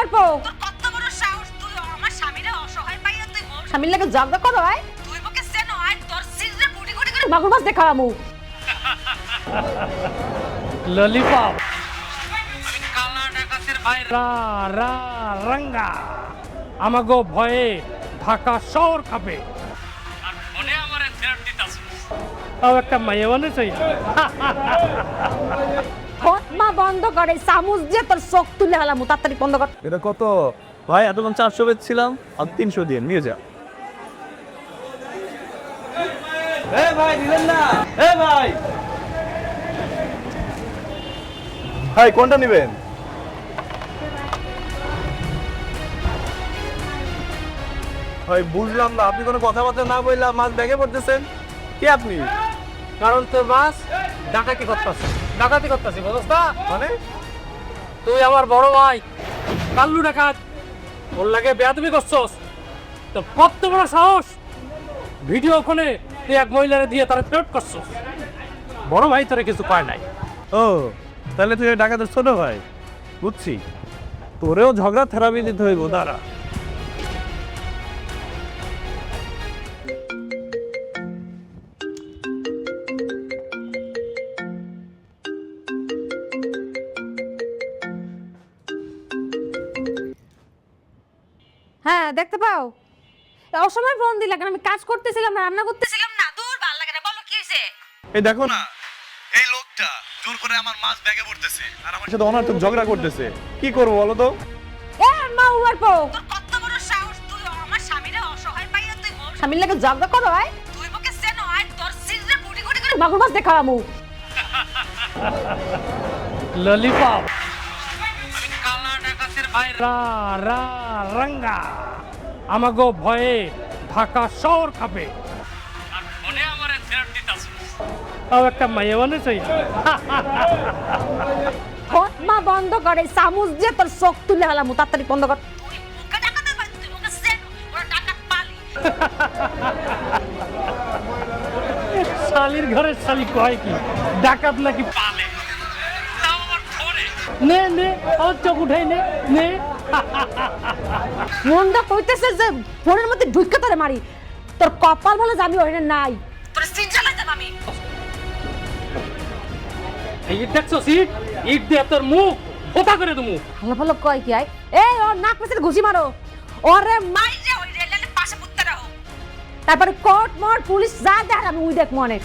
উয়ার পো তোর কত বড় সাহস তুই আমার স্বামীরে অসহায় পাইয়া তুই বল স্বামীর লাগে জগদা করো আয় তুই বকে সেন আয় তোর সিজরে কোটি কোটি করে মাগুর মাছ দেখামু ললিপপ আমি কালা ডাকাতের ভাই রা রা রঙ্গা আমাগো ভয়ে ঢাকা শহর কাঁপে আর ফোনে আমারে থ্রেট দিতাছ তাও একটা মাইয়া মানে চাই খতমা বন্ধ করে চামচ দিয়ে তোর চোখ তুলে হালামু তাড়াতাড়ি বন্ধ কর এটা কত ভাই এতক্ষণ 400 বেচছিলাম আর 300 দিয়ে নিয়ে যা ভাই দিলেন না ভাই ভাই কোনটা নেবেন ভাই বুঝলাম না আপনি কোনো কথাবার্তা না বললে মাছ ব্যাগে পড়তেছেন কে আপনি কারণ তোর মাছ ডাকাতি করতেছি বুঝছ না মানে তুই আমার বড় ভাই কাল্লু ডাকাত ওর লাগে বেয়াদবি করছস তো কত বড় সাহস ভিডিও ফোনে তুই এক মহিলারে দিয়ে তারা ফেরত করছস বড় ভাই তোরে কিছু কয় নাই ও তাহলে তুই ডাকাতের ছোট ভাই বুঝছি তোরেও ঝগড়া থেরাপি দিতে হইব দাঁড়া হ্যাঁ দেখতে পাও অসময় ফোন দিলা কেন আমি কাজ করতেছিলাম না রান্না করতেছিলাম না দূর ভাল লাগে না বলো কি হইছে এই দেখো না এই লোকটা জোর করে আমার মাছ ব্যাগে পড়তেছে আর আমার সাথে অনার্থক ঝগড়া করতেছে কি করব বলো তো এ মা উয়ার পো তোর কত বড় সাহস তুই আমার স্বামীরে অসহায় পাইয়া তুই বল স্বামীর লাগে জগদা করো আয় তুই বকে সেন আয় তোর সিজরে কোটি কোটি করে মাগুর মাছ দেখামু ললিপপ আমি কালা ডাকাতের ভাই রা রা রঙ্গা আমাগো ভয়ে ঢাকা শহর কাঁপে আর ফোনে আমারে থ্রেট দিতাছ তাও একটা মাইয়া মানে চাই খতমা বন্ধ করে চামচ দিয়ে তোর চোখ তুলে হালামু তাড়াতাড়ি বন্ধ কর তুই মুখে ডাকাতে পারি তুই মুখে সেন ওরা ডাকাত পালি শালির ঘরের শালি কয় কি ডাকাত নাকি পালে তাও আমার ফোনে নে নে আমার চোখ উঠাই নে নে মনটা কইতেছে যে ফোনের মধ্যে ঢুকে তোরে মারি তোর কপাল ভালো জানি ওখানে নাই তোর সিন চালাই যাব আমি এই দেখছো সিট ইট দিয়ে তোর মুখ ফোটা করে দেবো ভালো ভালো কয় কি আয় এই ওর নাক পেছনে ঘুষি মারো ওরে মা মাই যে ওই রেলের পাশে পুত্তরা হোক তারপরে কোর্ট মোট পুলিশ যা দেখ আমি উই দেখ মনে